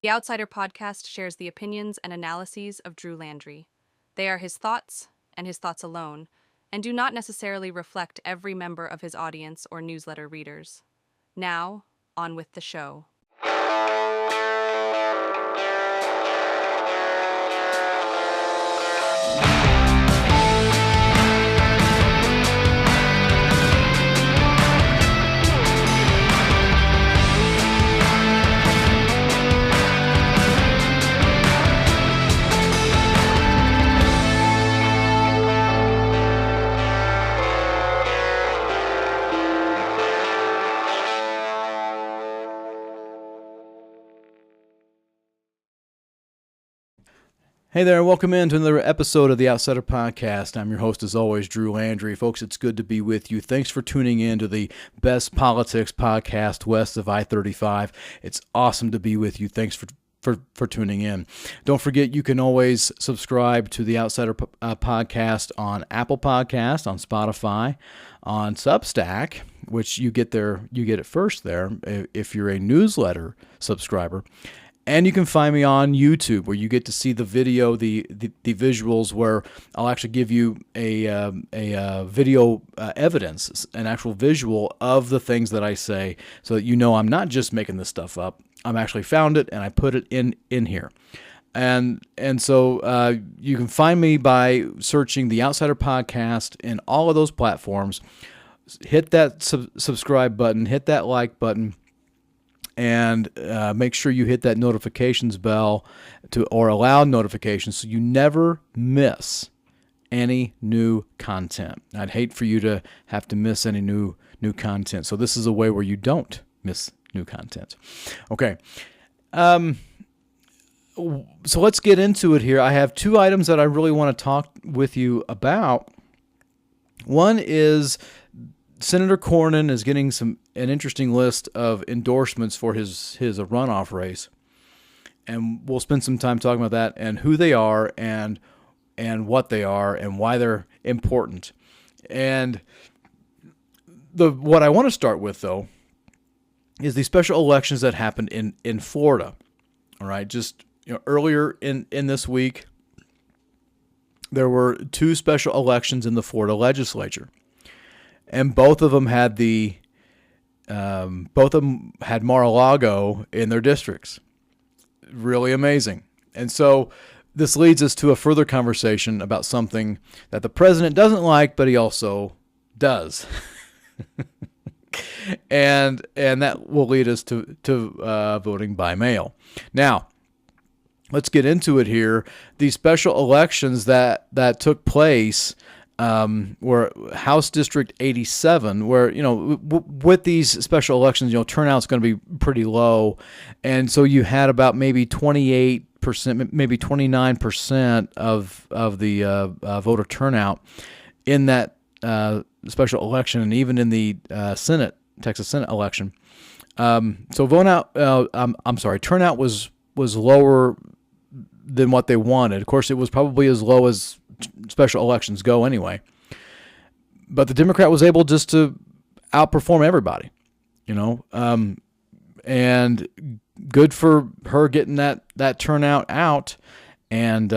The Outsider podcast shares the opinions and analyses of Drew Landry. They are his thoughts and his thoughts alone, and do not necessarily reflect every member of his audience or newsletter readers. Now, on with the show. Hey there, and welcome in to another episode of the Outsider Podcast. I'm your host, as always, Drew Landry. Folks, it's good to be with you. Thanks for tuning in to the best politics podcast west of I-35. It's awesome to be with you. Thanks for tuning in. Don't forget, you can always subscribe to the Outsider Podcast on Apple Podcast, on Spotify, on Substack, which you get it first there if you're a newsletter subscriber. And you can find me on YouTube, where you get to see the video, the visuals, where I'll actually give you a video evidence, an actual visual of the things that I say, so that you know I'm not just making this stuff up. I'm actually found it and I put it in here. And so you can find me by searching the Outsider Podcast in all of those platforms. Hit that subscribe button, hit that like button, and make sure you hit that notifications bell or allow notifications so you never miss any new content. I'd hate for you to have to miss any new content. So this is a way where you don't miss new content. Okay. So let's get into it here. I have two items that I really want to talk with you about. One is Senator Cornyn is getting an interesting list of endorsements for his runoff race, and we'll spend some time talking about that and who they are and what they are and why they're important. And what I want to start with, though, is the special elections that happened in Florida. All right, just earlier in this week, there were two special elections in the Florida legislature. And both of them had Mar-a-Lago in their districts. Really amazing. And so this leads us to a further conversation about something that the president doesn't like, but he also does. and that will lead us to voting by mail. Now, let's get into it here. These special elections that took place where House District 87, where, with these special elections, turnout's going to be pretty low. And so you had about maybe 28%, maybe 29% of the voter turnout in that special election, and even in the Texas Senate election. So turnout was lower than what they wanted. Of course, it was probably as low as special elections go anyway. But the Democrat was able just to outperform everybody, and good for her getting that turnout out and,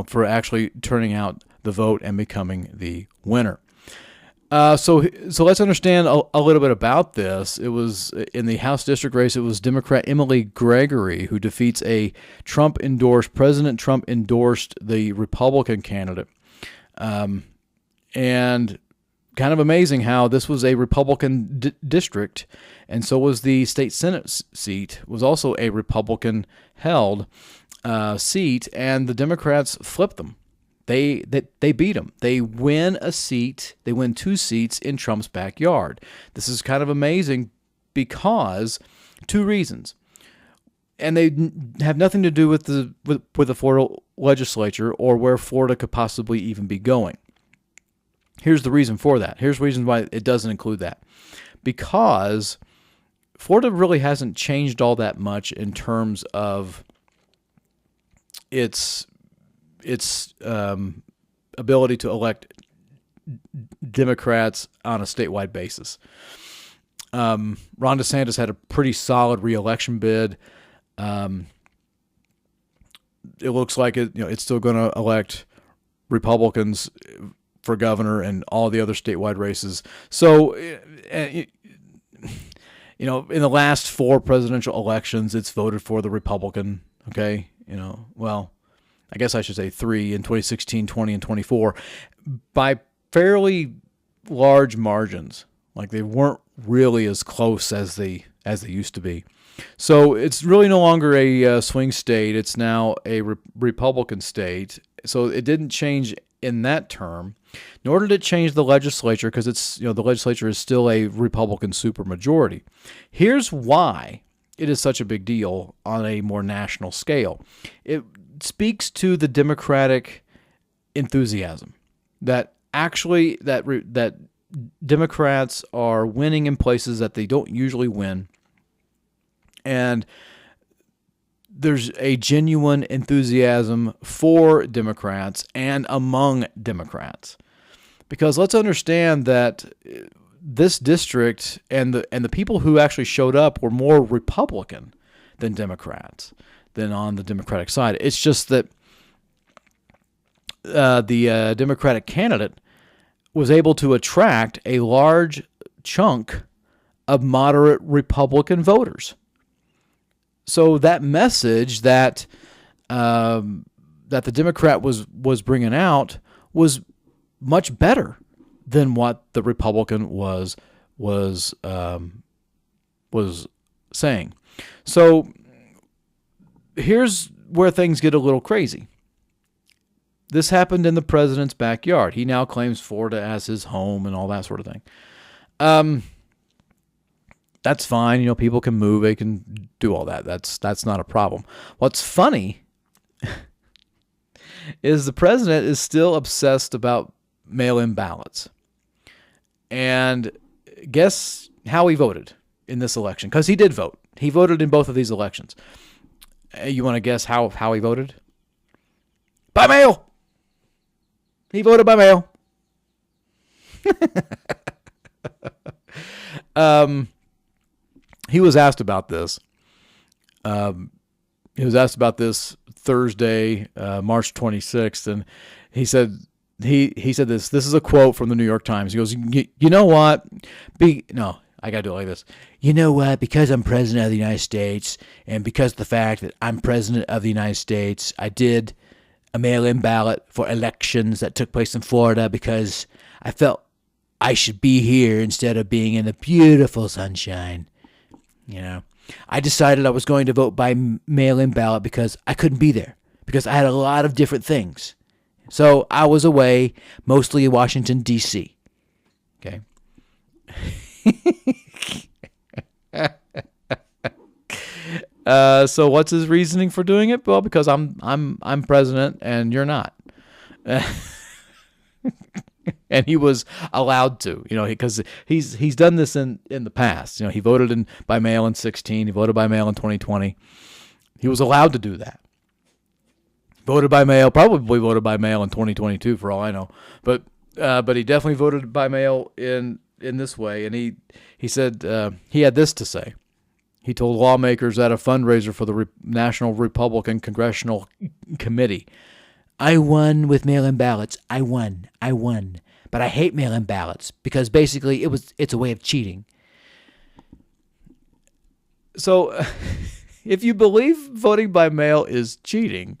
for actually turning out the vote and becoming the winner. So let's understand a little bit about this. It was in the House district race. It was Democrat Emily Gregory who defeats President Trump endorsed the Republican candidate. And kind of amazing how this was a Republican district, and so was the state Senate seat, was also a Republican held seat, and the Democrats flipped them. They beat them. They win a seat. They win two seats in Trump's backyard. This is kind of amazing because two reasons, and they have nothing to do with the Florida legislature or where Florida could possibly even be going. Here's the reason for that. Here's the reason why it doesn't include that. Because Florida really hasn't changed all that much in terms of its ability to elect Democrats on a statewide basis. Ron DeSantis had a pretty solid reelection bid. It looks like it's still going to elect Republicans for governor and all the other statewide races. So, in the last 4 presidential elections, it's voted for the Republican. Okay, well, I guess I should say 3 in 2016, 20, and 24 by fairly large margins. Like they weren't really as close as they used to be. So it's really no longer a swing state. It's now a Republican state. So it didn't change in that term, nor did it change the legislature because it's the legislature is still a Republican supermajority. Here's why it is such a big deal on a more national scale. It speaks to the Democratic enthusiasm that actually that Democrats are winning in places that they don't usually win. And there's a genuine enthusiasm for Democrats and among Democrats. Because let's understand that this district and the people who actually showed up were more Republican than Democrats, than on the Democratic side. It's just that the Democratic candidate was able to attract a large chunk of moderate Republican voters. So that message that the Democrat was bringing out was much better than what the Republican was saying. So here's where things get a little crazy. This happened in the president's backyard. He now claims Florida as his home and all that sort of thing. That's fine. People can move. They can do all that. That's not a problem. What's funny is the president is still obsessed about mail-in ballots. And guess how he voted in this election? Because he did vote. He voted in both of these elections. You want to guess how he voted? By mail. He voted by mail. He was asked about this. He was asked about this Thursday, March 26th, and he said he said this. This is a quote from the New York Times. He goes, "You know what? No, I got to do it like this. You know what? Because I'm president of the United States, and because of the fact that I'm president of the United States, I did a mail-in ballot for elections that took place in Florida because I felt I should be here instead of being in the beautiful sunshine. I decided I was going to vote by mail-in ballot because I couldn't be there because I had a lot of different things. So I was away, mostly in Washington, D.C. Okay. So what's his reasoning for doing it? Well, because I'm president and you're not. And he was allowed to, because he's done this in the past. He voted by mail in 2016. He voted by mail in 2020. He was allowed to do that. Voted by mail, probably voted by mail in 2022 for all I know. But he definitely voted by mail in this way. And he said he had this to say. He told lawmakers at a fundraiser for the National Republican Congressional Committee, "I won with mail-in ballots. I won. But I hate mail-in ballots because basically it's a way of cheating." So if you believe voting by mail is cheating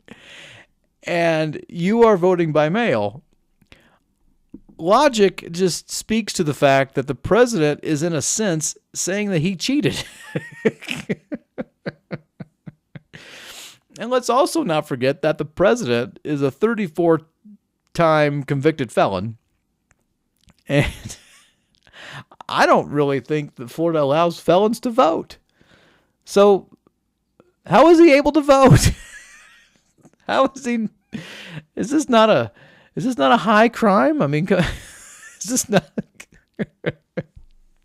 and you are voting by mail, logic just speaks to the fact that the president is, in a sense, saying that he cheated. And let's also not forget that the president is a 34-time convicted felon. And I don't really think that Florida allows felons to vote. So how is he able to vote? How is he? Is this not a high crime? I mean, is this not?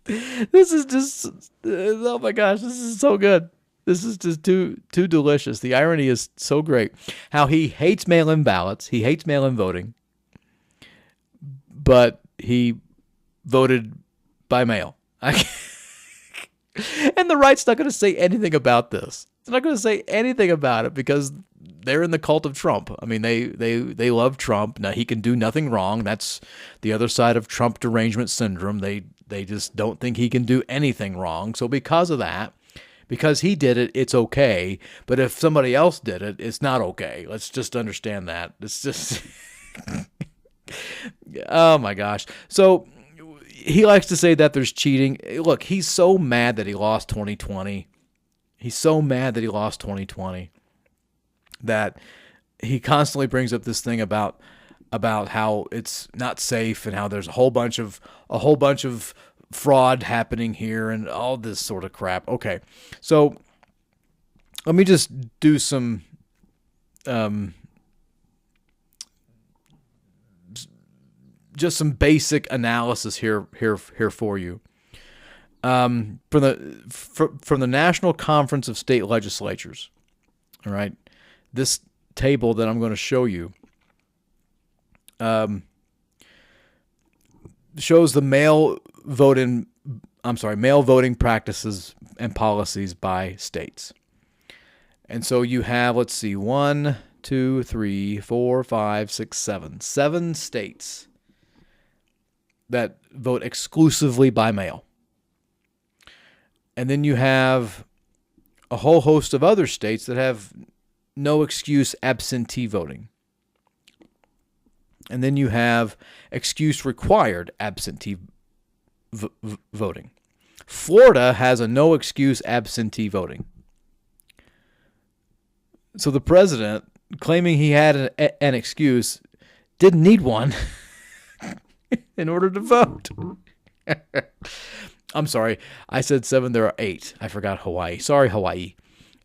This is just, oh my gosh, this is so good. This is just too delicious. The irony is so great. How he hates mail-in ballots. He hates mail-in voting. But he voted by mail. And the right's not going to say anything about this. It's not going to say anything about it because they're in the cult of Trump. I mean, they love Trump. Now, he can do nothing wrong. That's the other side of Trump derangement syndrome. They just don't think he can do anything wrong. So because of that, because he did it, it's okay. But if somebody else did it, it's not okay. Let's just understand that. It's just, oh my gosh. So he likes to say that there's cheating. Look, he's so mad that he lost 2020. He's so mad that he lost 2020 that he constantly brings up this thing about how it's not safe and how there's a whole bunch of fraud happening here and all this sort of crap. Okay, so let me just do some just some basic analysis here for you. From the National Conference of State Legislatures. All right, this table that I'm going to show you shows the mail voting practices and policies by states. And so you have, let's see, 1, 2, 3, 4, 5, 6, 7. 7 states that vote exclusively by mail. And then you have a whole host of other states that have no excuse absentee voting. And then you have excuse required absentee voting. Florida has a no excuse absentee voting. So the president, claiming he had an excuse, didn't need one in order to vote. I'm sorry. I said 7. There are 8. I forgot Hawaii. Sorry, Hawaii.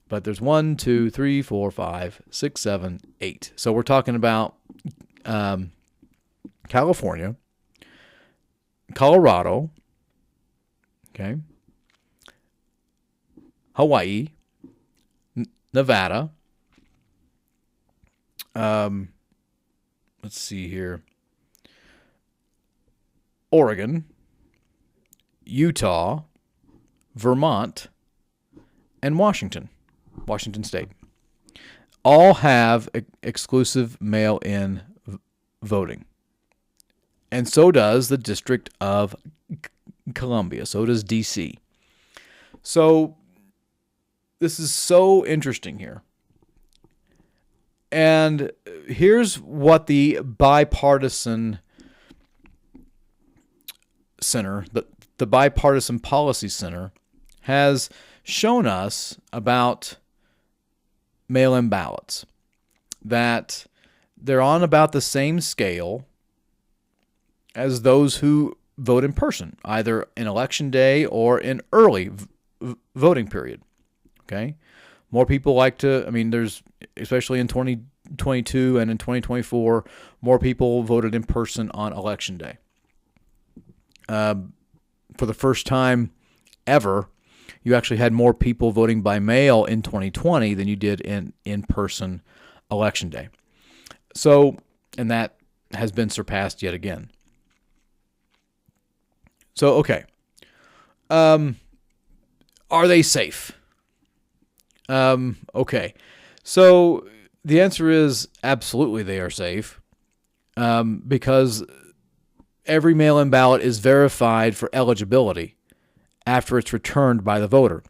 But there's 1, 2, 3, 4, 5, 6, 7, 8. So we're talking about California, Colorado, okay, Hawaii, Nevada. Let's see here. Oregon, Utah, Vermont, and Washington State all have exclusive mail-in voting. And so does the District of Columbia. So does D.C. So this is so interesting here. And here's what the bipartisan center, the Bipartisan Policy Center, has shown us about mail-in ballots, that they're on about the same scale as those who vote in person, either in election day or in early voting period. Okay? More people like to, there's, especially in 2022 and in 2024, more people voted in person on election day. For the first time ever, you actually had more people voting by mail in 2020 than you did in in-person election day. So, and that has been surpassed yet again. So, okay. Are they safe? Okay. So the answer is absolutely they are safe, because every mail-in ballot is verified for eligibility after it's returned by the voter.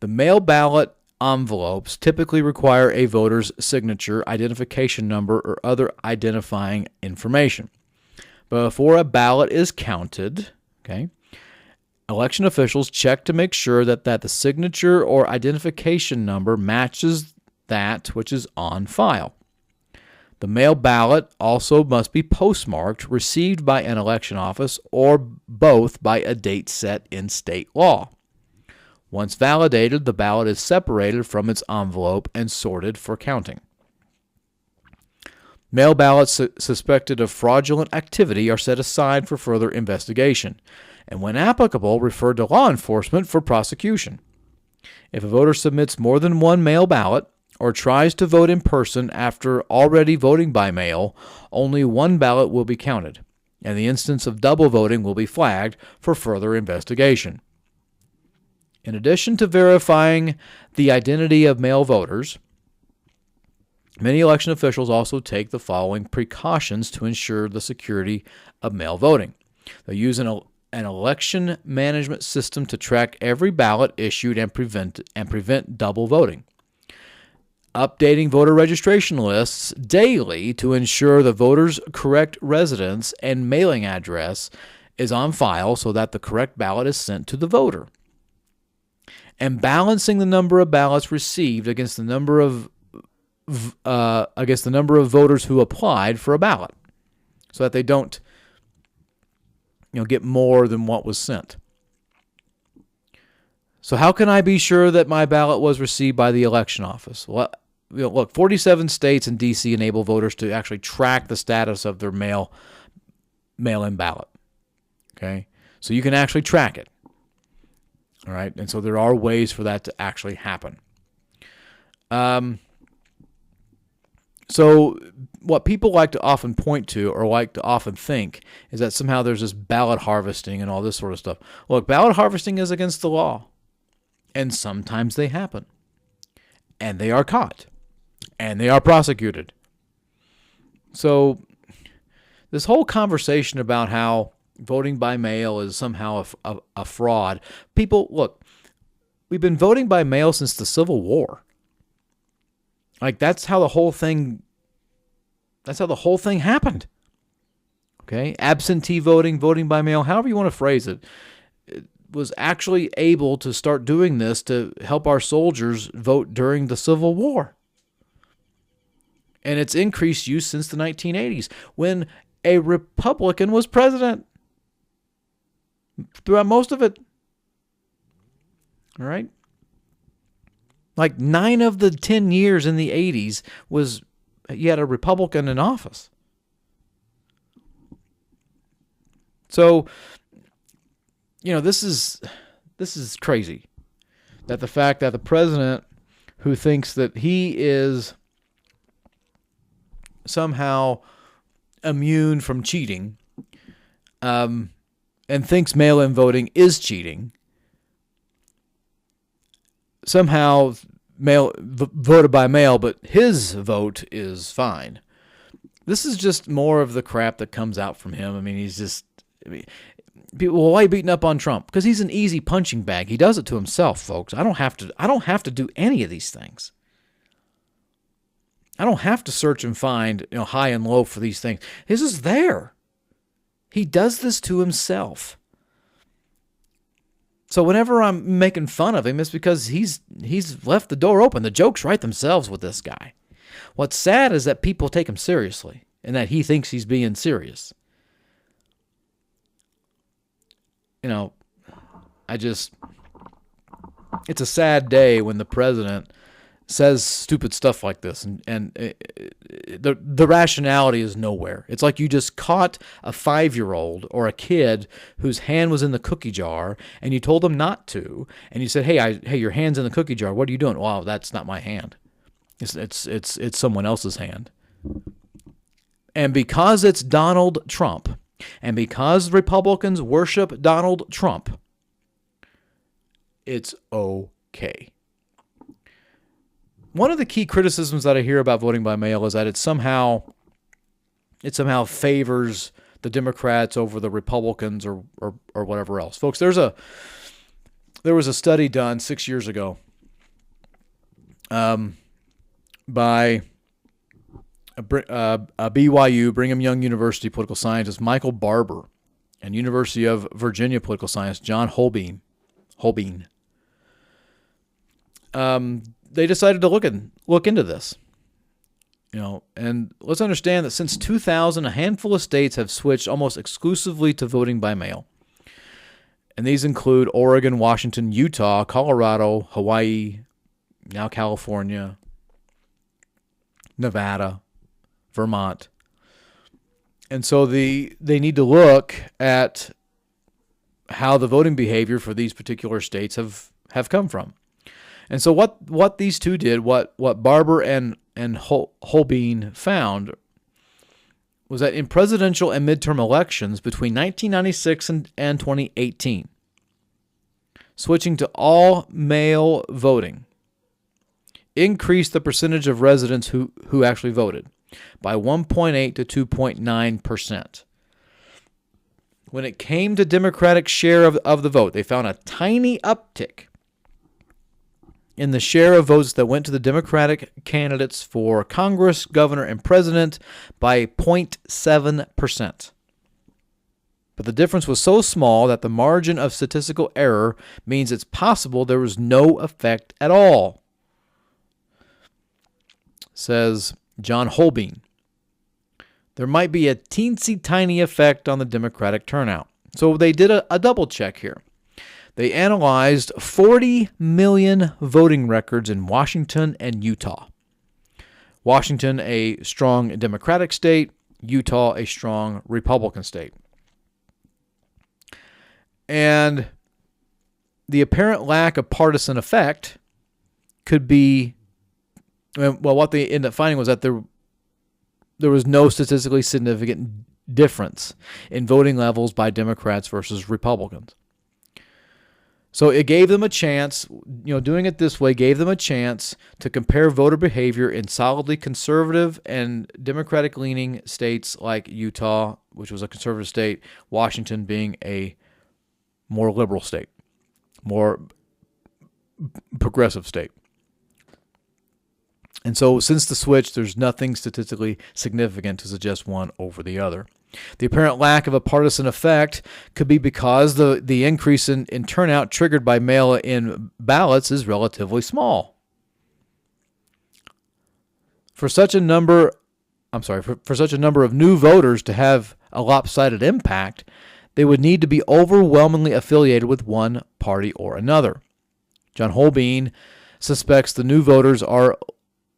The mail ballot envelopes typically require a voter's signature, identification number, or other identifying information. Before a ballot is counted, okay, election officials check to make sure that the signature or identification number matches that which is on file. The mail ballot also must be postmarked, received by an election office, or both by a date set in state law. Once validated, the ballot is separated from its envelope and sorted for counting. Mail ballots suspected of fraudulent activity are set aside for further investigation, and when applicable, referred to law enforcement for prosecution. If a voter submits more than one mail ballot or tries to vote in person after already voting by mail, only one ballot will be counted, and the instance of double voting will be flagged for further investigation. In addition to verifying the identity of male voters, many election officials also take the following precautions to ensure the security of mail voting. They use an election management system to track every ballot issued and prevent double voting. Updating voter registration lists daily to ensure the voter's correct residence and mailing address is on file so that the correct ballot is sent to the voter. And balancing the number of ballots received against the number of voters who applied for a ballot, so that they don't, get more than what was sent. So how can I be sure that my ballot was received by the election office? Well, look, 47 states and D.C. enable voters to actually track the status of their mail-in ballot. Okay, so you can actually track it. All right, and so there are ways for that to actually happen. So what people like to often point to or like to often think is that somehow there's this ballot harvesting and all this sort of stuff. Look, ballot harvesting is against the law, and sometimes they happen, and they are caught, and they are prosecuted. So this whole conversation about how voting by mail is somehow a fraud. People, look, we've been voting by mail since the Civil War. Like that's how the whole thing happened. Okay? Absentee voting, voting by mail, however you want to phrase it, was actually able to start doing this to help our soldiers vote during the Civil War. And it's increased use since the 1980s when a Republican was president. Throughout most of it. All right? Like 9 of the 10 years in the 80s you had a Republican in office. So, this is crazy. That the fact that the president who thinks that he is somehow immune from cheating, and thinks mail-in voting is cheating, somehow voted by mail, but his vote is fine. This is just more of the crap that comes out from him. I mean, people, well, why are you beating up on Trump? Because he's an easy punching bag. He does it to himself, folks. I don't have to do any of these things. I don't have to search and find, high and low for these things. This is there. He does this to himself. So whenever I'm making fun of him, it's because he's left the door open. The jokes write themselves with this guy. What's sad is that people take him seriously and that he thinks he's being serious. It's a sad day when the president says stupid stuff like this, and the rationality is nowhere. It's like you just caught a 5-year-old or a kid whose hand was in the cookie jar, and you told them not to, and you said, "Hey, your hand's in the cookie jar. What are you doing?" "Well, that's not my hand. It's someone else's hand." And because it's Donald Trump, and because Republicans worship Donald Trump, it's okay. One of the key criticisms that I hear about voting by mail is that it somehow favors the Democrats over the Republicans or whatever else. Folks, there was a study done 6 years ago by a BYU, Brigham Young University political scientist Michael Barber and University of Virginia political scientist John Holbein. They decided to look into this. And let's understand that since 2000, a handful of states have switched almost exclusively to voting by mail. And these include Oregon, Washington, Utah, Colorado, Hawaii, now California, Nevada, Vermont. And so they need to look at how the voting behavior for these particular states have come from. And so what these two did, what Barber and Holbein found, was that in presidential and midterm elections between 1996 and 2018, switching to all mail voting increased the percentage of residents who actually voted by 1.8 to 2.9%. When it came to Democratic share of the vote, they found a tiny uptick in the share of votes that went to the Democratic candidates for Congress, governor, and president by 0.7%. But the difference was so small that the margin of statistical error means it's possible there was no effect at all, says John Holbein. There might be a teensy tiny effect on the Democratic turnout. So they did a double check here. They analyzed 40 million voting records in Washington and Utah. Washington, a strong Democratic state, Utah, a strong Republican state. And the apparent lack of partisan effect could be, well, what they ended up finding was that there was no statistically significant difference in voting levels by Democrats versus Republicans. So it gave them a chance, doing it this way gave them a chance to compare voter behavior in solidly conservative and Democratic-leaning states like Utah, which was a conservative state, Washington being a more liberal state, more progressive state. And so since the switch, there's nothing statistically significant to suggest one over the other. The apparent lack of a partisan effect could be because the increase in turnout triggered by mail-in ballots is relatively small. For such a number of new voters to have a lopsided impact, they would need to be overwhelmingly affiliated with one party or another. John Holbein suspects the new voters are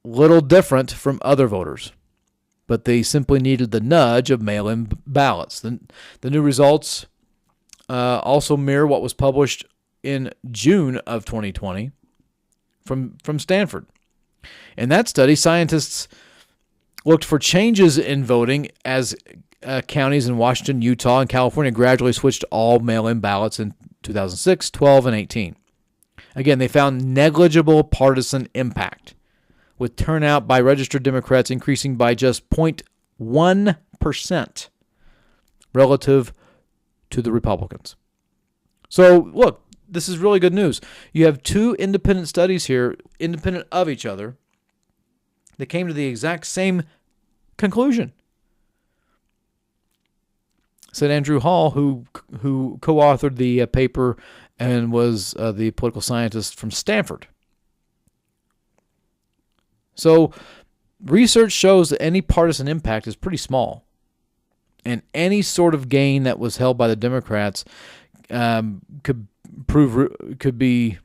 little different from other voters, but they simply needed the nudge of mail-in ballots. The new results also mirror what was published in June of 2020 from Stanford. In that study, scientists looked for changes in voting as counties in Washington, Utah, and California gradually switched to all mail-in ballots in 2006, 12, and 18. Again, they found negligible partisan impact, with turnout by registered Democrats increasing by just 0.1% relative to the Republicans. So, look, this is really good news. You have two independent studies here, independent of each other, that came to the exact same conclusion. Said Andrew Hall, who co-authored the paper and was the political scientist from Stanford. So research shows that any partisan impact is pretty small, and any sort of gain that was held by the Democrats could be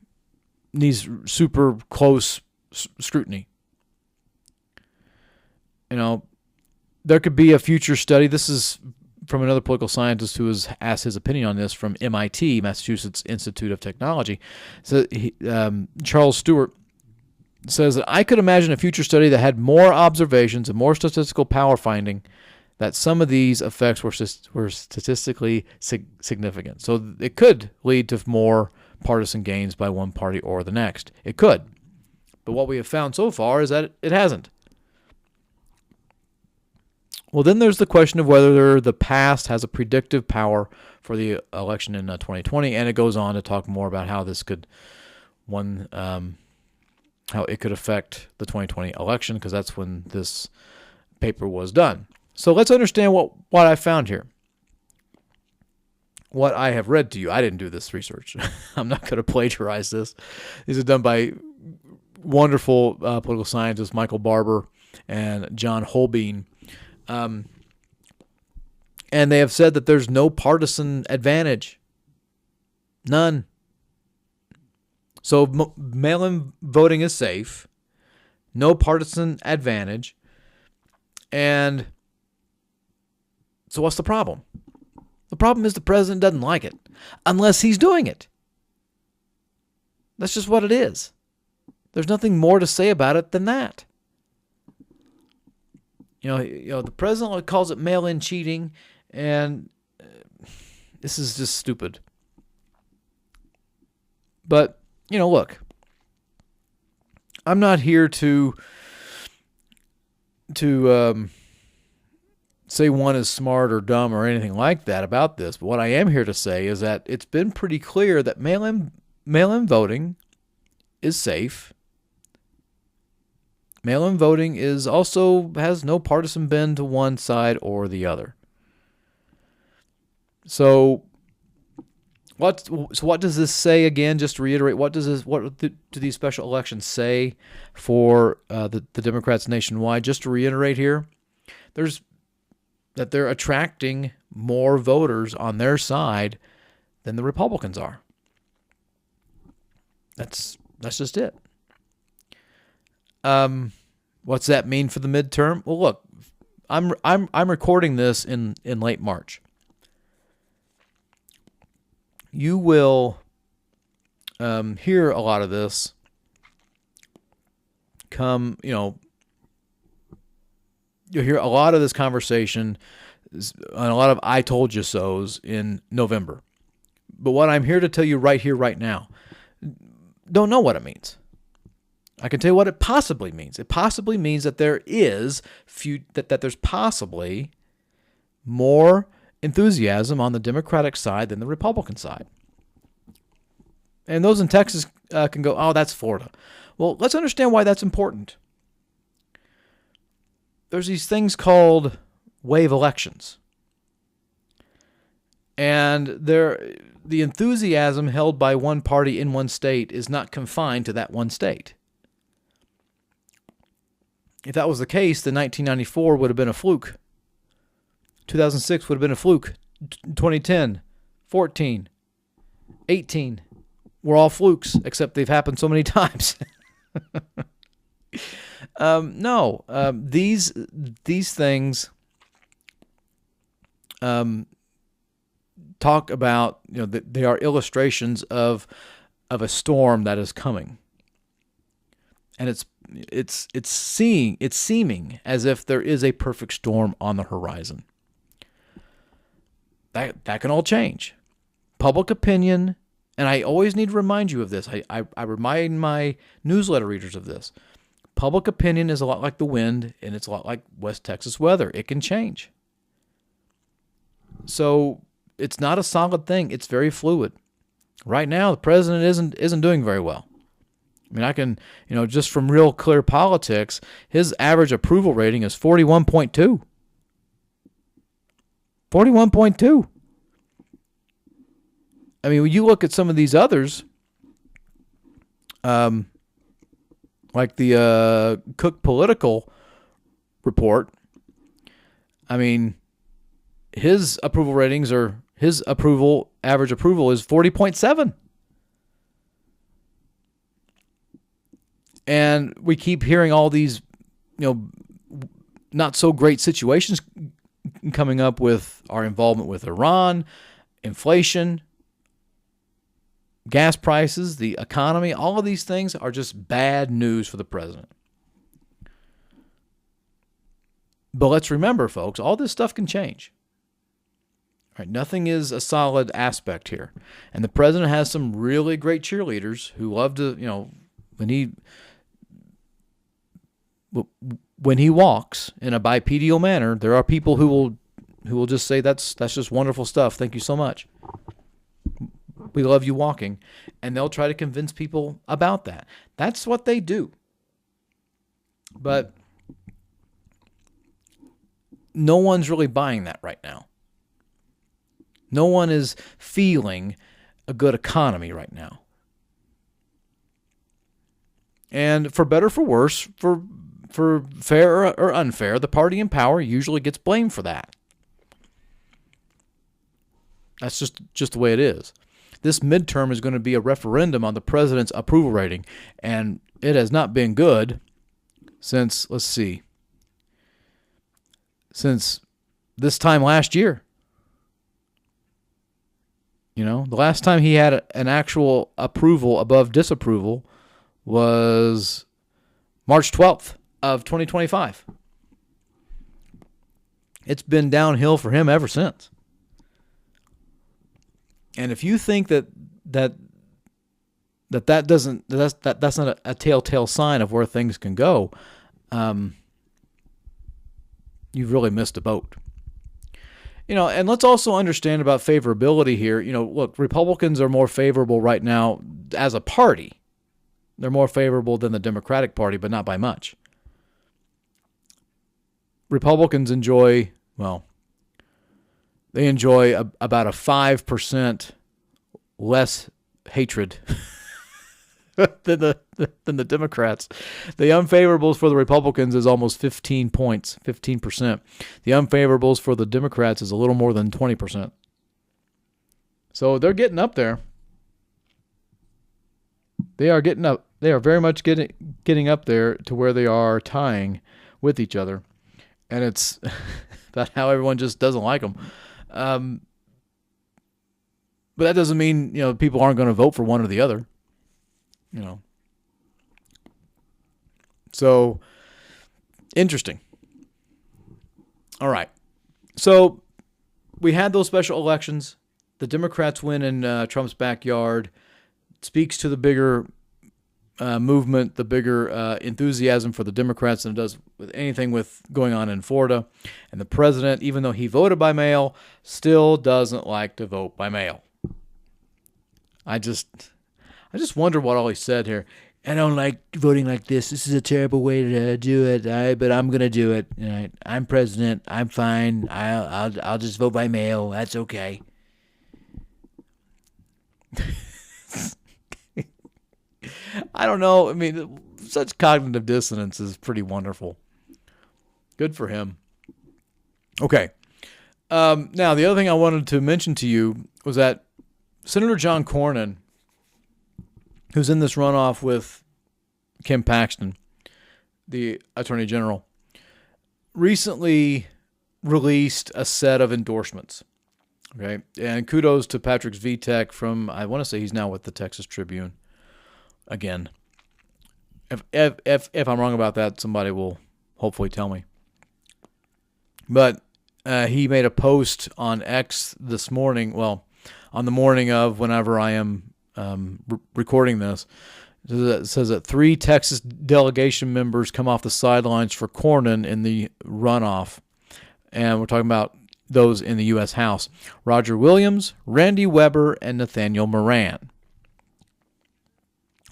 needs super close scrutiny. There could be a future study. This is from another political scientist who was asked his opinion on this from MIT, Massachusetts Institute of Technology. So Charles Stewart says that I could imagine a future study that had more observations and more statistical power finding that some of these effects were statistically significant. So it could lead to more partisan gains by one party or the next. It could. But what we have found so far is that it hasn't. Well, then there's the question of whether the past has a predictive power for the election in 2020, and it goes on to talk more about how this could how it could affect the 2020 election, because that's when this paper was done. So let's understand what I found here. What I have read to you. I didn't do this research. I'm not going to plagiarize this. These are done by wonderful political scientists Michael Barber and John Holbein. And they have said that there's no partisan advantage. None. So mail-in voting is safe. No partisan advantage. And so what's the problem? The problem is the president doesn't like it unless he's doing it. That's just what it is. There's nothing more to say about it than that. The president calls it mail-in cheating, and this is just stupid. But, look, I'm not here to say one is smart or dumb or anything like that about this. But what I am here to say is that it's been pretty clear that mail-in voting is safe. Mail-in voting has no partisan bend to one side or the other. So what does this say again? Just to reiterate, what do these special elections say for the Democrats nationwide? Just to reiterate here, they're attracting more voters on their side than the Republicans are. That's just it. What's that mean for the midterm? Well, look, I'm recording this in late March. You will hear a lot of this you'll hear a lot of this conversation and a lot of I told you so's in November. But what I'm here to tell you right here, right now, don't know what it means. I can tell you what it possibly means. It possibly means that there's possibly more enthusiasm on the Democratic side than the Republican side. And those in Texas can go, oh, that's Florida. Well, let's understand why that's important. There's these things called wave elections. And the enthusiasm held by one party in one state is not confined to that one state. If that was the case, then 1994 would have been a fluke. 2006 would have been a fluke. 2010, 14, 18 were all flukes, except they've happened so many times. These things talk about, they are illustrations of a storm that is coming. And it's seeming as if there is a perfect storm on the horizon. That can all change. Public opinion, and I always need to remind you of this. I remind my newsletter readers of this. Public opinion is a lot like the wind, and it's a lot like West Texas weather. It can change. So it's not a solid thing. It's very fluid. Right now, the president isn't doing very well. I mean, I can, just from real clear politics, his average approval rating is 41.2. 41.2. I mean, when you look at some of these others, like the Cook Political report, I mean, his average approval is 40.7. And we keep hearing all these, not so great situations coming up with our involvement with Iran, inflation, gas prices, the economy. All of these things are just bad news for the president. But let's remember, folks, all this stuff can change. Right? Nothing is a solid aspect here. And the president has some really great cheerleaders who love to, when he walks in a bipedal manner, there are people who will just say that's just wonderful stuff. Thank you so much. We love you walking, and they'll try to convince people about that. That's what they do. But no one's really buying that right now. No one is feeling a good economy right now. And for better or for worse, for fair or unfair, the party in power usually gets blamed for that. That's just the way it is. This midterm is going to be a referendum on the president's approval rating, and it has not been good since this time last year. The last time he had an actual approval above disapproval was March 12th of 2025. It's been downhill for him ever since. And if you think that that's not a telltale sign of where things can go, you've really missed a boat. And let's also understand about favorability here. Look, Republicans are more favorable right now as a party. They're more favorable than the Democratic Party, but not by much. Republicans enjoy about a 5% less hatred than the Democrats. The unfavorables for the Republicans is almost 15 points, 15%. The unfavorables for the Democrats is a little more than 20%. So they're getting up there. They are getting up. They are very much getting up there to where they are tying with each other. And it's about how everyone just doesn't like them. But that doesn't mean, people aren't going to vote for one or the other. So, interesting. All right. So, we had those special elections. The Democrats win in Trump's backyard. It speaks to the bigger movement, the bigger enthusiasm for the Democrats than it does with anything with going on in Florida. And the president, even though he voted by mail, still doesn't like to vote by mail. I just wonder what all he said here. I don't like voting like this. This is a terrible way to do it. But I'm gonna do it. I'm president. I'm fine. I'll just vote by mail. That's okay. I don't know. I mean, such cognitive dissonance is pretty wonderful. Good for him. Okay. Now, the other thing I wanted to mention to you was that Senator John Cornyn, who's in this runoff with Kim Paxton, the Attorney General, recently released a set of endorsements. Okay, and kudos to Patrick Svitek from, I want to say he's now with the Texas Tribune. Again, if I'm wrong about that, somebody will hopefully tell me. But he made a post on X this morning. Well, on the morning of whenever I am recording this, it says that 3 Texas delegation members come off the sidelines for Cornyn in the runoff. And we're talking about those in the U.S. House. Roger Williams, Randy Weber, and Nathaniel Moran.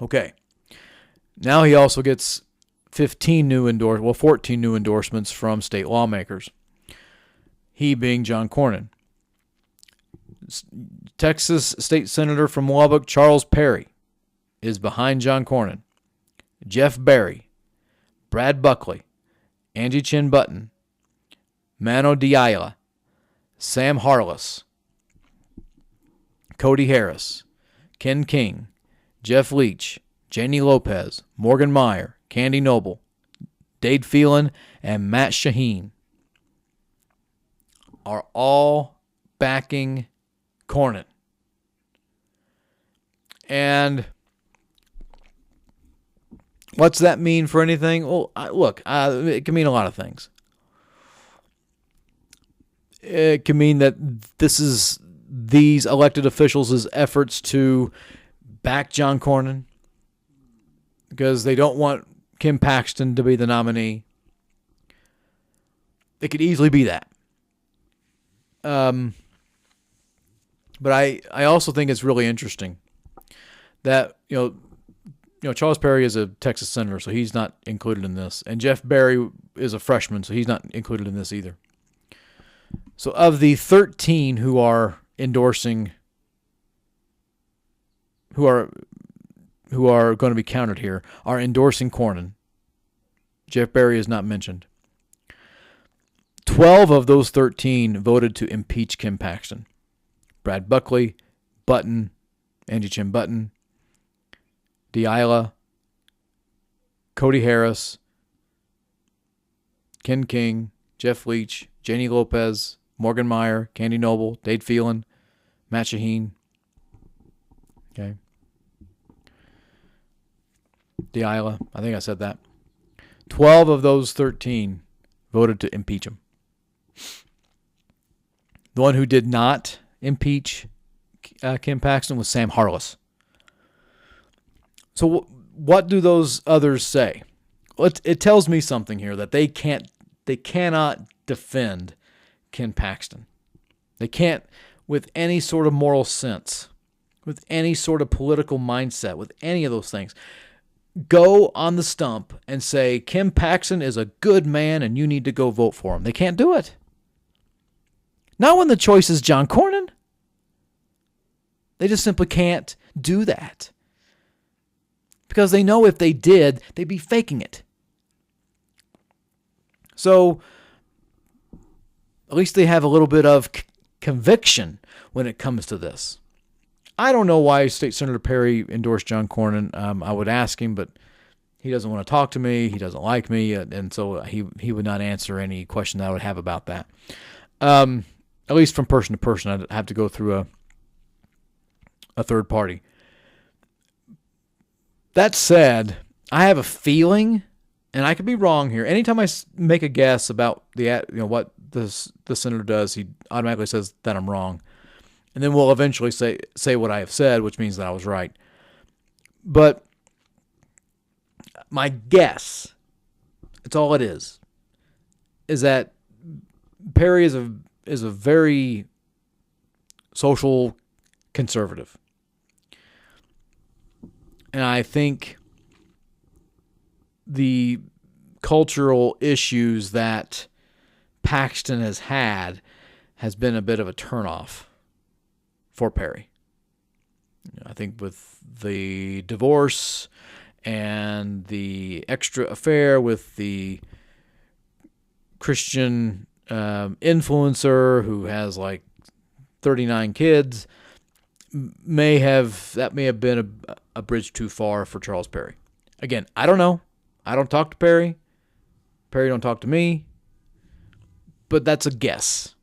Okay. Now he also gets 14 new endorsements from state lawmakers. He being John Cornyn. Texas State Senator from Lubbock, Charles Perry, is behind John Cornyn. Jeff Berry, Brad Buckley, Angie Chin Button, Mano Diala, Sam Harless, Cody Harris, Ken King, Jeff Leach, Janie Lopez, Morgan Meyer, Candy Noble, Dade Phelan, and Matt Shaheen are all backing Cornyn. And what's that mean for anything? Well, look, it can mean a lot of things. It can mean that this is these elected officials' efforts to back John Cornyn because they don't want Kim Paxton to be the nominee. It could easily be that. But I also think it's really interesting that, Charles Perry is a Texas senator, so he's not included in this. And Jeff Berry is a freshman, so he's not included in this either. So of the 13 who are endorsing, who are going to be counted here, are endorsing Cornyn. Jeff Berry is not mentioned. 12 of those 13 voted to impeach Kim Paxton. Brad Buckley, Button, Angie Chin Button, Diala, Cody Harris, Ken King, Jeff Leach, Janie Lopez, Morgan Meyer, Candy Noble, Dade Phelan, Matt Shaheen. Okay. Diala, I think I said that. 12 of those 13 voted to impeach him. The one who did not impeach Kim Paxton was Sam Harless. So what do those others say? Well, it tells me something here that they cannot defend Ken Paxton. They can't, with any sort of moral sense, with any sort of political mindset, with any of those things, go on the stump and say, Ken Paxton is a good man and you need to go vote for him. They can't do it. Not when the choice is John Cornyn. They just simply can't do that. Because they know if they did, they'd be faking it. So, at least they have a little bit of conviction when it comes to this. I don't know why State Senator Perry endorsed John Cornyn. I would ask him, but he doesn't want to talk to me. He doesn't like me, and so he would not answer any question that I would have about that. At least from person to person, I'd have to go through a third party. That said, I have a feeling, and I could be wrong here. Anytime I make a guess about what the senator does, he automatically says that I'm wrong. And then we'll eventually say what I have said, which means that I was right. But my guess, it's all it is that Perry is a very social conservative. And I think the cultural issues that Paxton has been a bit of a turnoff for Perry. I think with the divorce and the extra affair with the Christian influencer who has like 39 kids, may have been a bridge too far for Charles Perry. Again, I don't know. I don't talk to Perry. Perry don't talk to me. But that's a guess.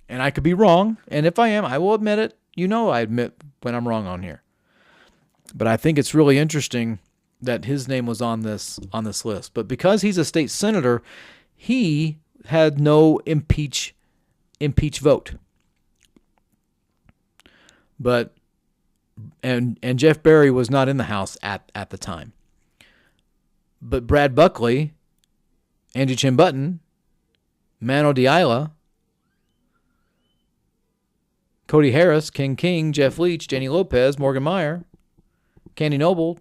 And I could be wrong. And if I am, I will admit it. I admit when I'm wrong on here. But I think it's really interesting that his name was on this list. But because he's a state senator, he had no impeach vote. But and Jeff Berry was not in the House at the time. But Brad Buckley, Angie Chin Button, Mano Diala, Cody Harris, King, Jeff Leach, Jenny Lopez, Morgan Meyer, Candy Noble,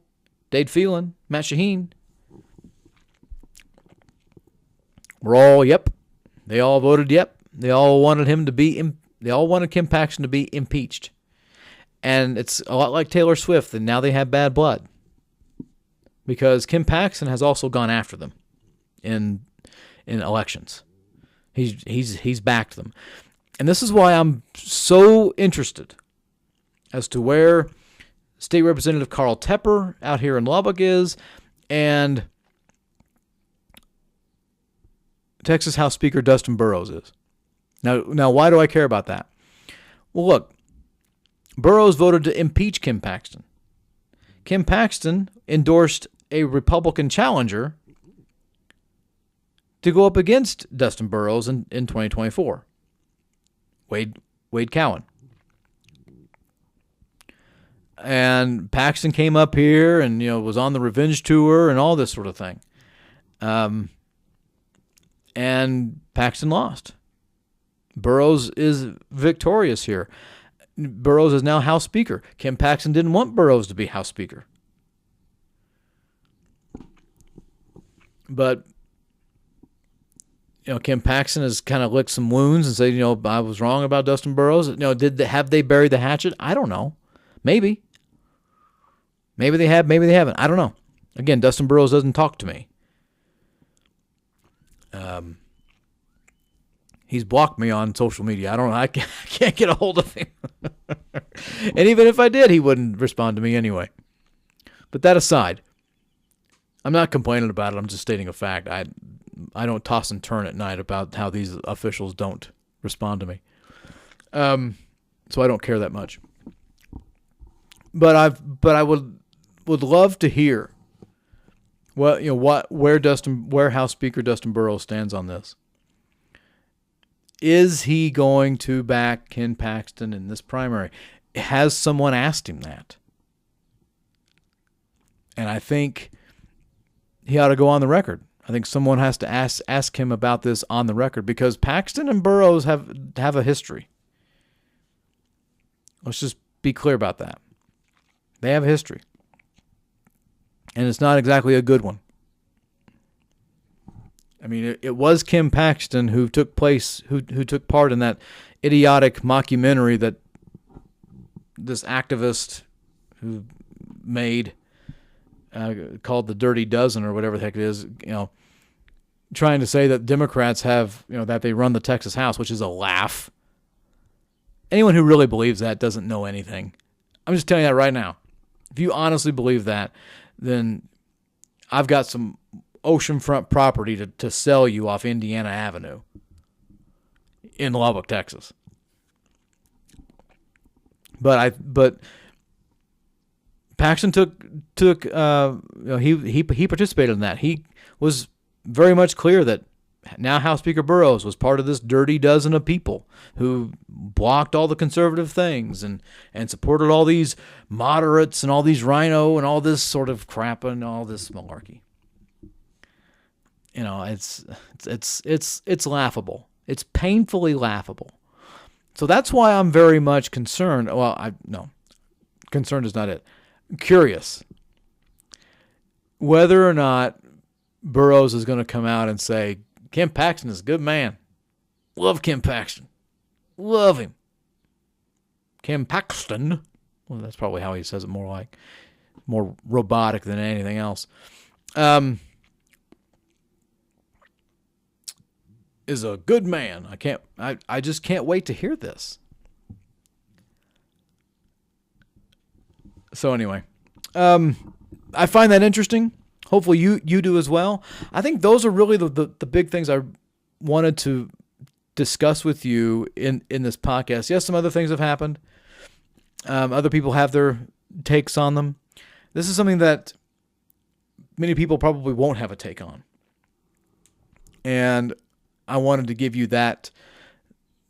Dade Phelan, Matt Shaheen. We're all yep. They all voted yep. They all wanted Kim Paxton to be impeached. And it's a lot like Taylor Swift, and now they have bad blood. Because Kim Paxton has also gone after them in elections. He's backed them. And this is why I'm so interested as to where State Representative Carl Tepper out here in Lubbock is, and Texas House Speaker Dustin Burrows is. Now, why do I care about that? Well, look, Burrows voted to impeach Kim Paxton. Kim Paxton endorsed a Republican challenger to go up against Dustin Burrows in 2024. Wade Cowan. And Paxton came up here and was on the revenge tour and all this sort of thing. And Paxton lost. Burrows is victorious here. Burrows is now House Speaker. Kim Paxton didn't want Burrows to be House Speaker. But Kim Paxton has kind of licked some wounds and said, I was wrong about Dustin Burrows. Have they buried the hatchet? I don't know. Maybe. Maybe they have, maybe they haven't. I don't know. Again, Dustin Burrows doesn't talk to me. He's blocked me on social media. I can't get a hold of him. And even if I did, he wouldn't respond to me anyway. But that aside, I'm not complaining about it. I'm just stating a fact. I don't toss and turn at night about how these officials don't respond to me. So I don't care that much. But I would love to hear where House Speaker Dustin Burrows stands on this. Is he going to back Ken Paxton in this primary? Has someone asked him that? And I think he ought to go on the record. I think someone has to ask him about this on the record, because Paxton and Burrows have a history. Let's just be clear about that. They have a history. And it's not exactly a good one. I mean, it was Kim Paxton who took part in that idiotic mockumentary that this activist who made called the Dirty Dozen or whatever the heck it is, trying to say that Democrats have, that they run the Texas House, which is a laugh. Anyone who really believes that doesn't know anything. I'm just telling you that right now. If you honestly believe that, then I've got some oceanfront property to sell you off Indiana Avenue in Lubbock, Texas. But Paxton he participated in that. He was very much clear that now House Speaker Burrows was part of this dirty dozen of people who blocked all the conservative things and supported all these moderates and all these rhino and all this sort of crap and all this malarkey. It's laughable. It's painfully laughable. So that's why I'm very much concerned. Well, concerned is not it. Curious whether or not Burrows is going to come out and say, Kim Paxton is a good man. Love Kim Paxton. Love him. Kim Paxton. Well, that's probably how he says it, more robotic than anything else. Is a good man. I just can't wait to hear this. So anyway, I find that interesting. Hopefully you do as well. I think those are really the big things I wanted to discuss with you in this podcast. Yes, some other things have happened. Other people have their takes on them. This is something that many people probably won't have a take on. And I wanted to give you that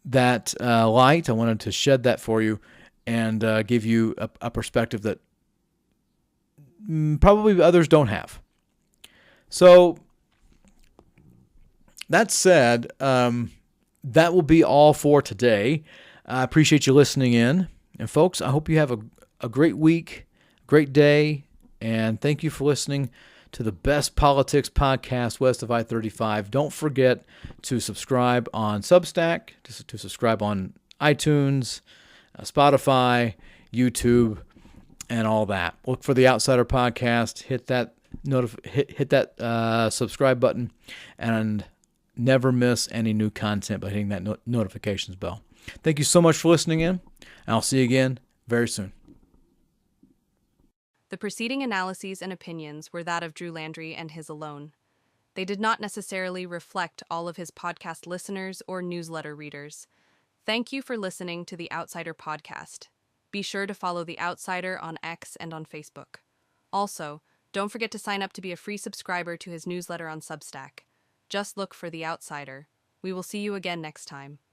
light. I wanted to shed that for you and give you a perspective that probably others don't have. So that said, that will be all for today. I appreciate you listening in. And folks, I hope you have a great week, great day, and thank you for listening to the best politics podcast west of I-35. Don't forget to subscribe on Substack, to subscribe on iTunes, Spotify, YouTube, and all that. Look for the Outsider Podcast. Hit that hit that subscribe button, and never miss any new content by hitting that notifications bell. Thank you so much for listening in, and I'll see you again very soon. The preceding analyses and opinions were that of Drew Landry and his alone. They did not necessarily reflect all of his podcast listeners or newsletter readers. Thank you for listening to the Outsider Podcast. Be sure to follow The Outsider on X and on Facebook. Also, don't forget to sign up to be a free subscriber to his newsletter on Substack. Just look for The Outsider. We will see you again next time.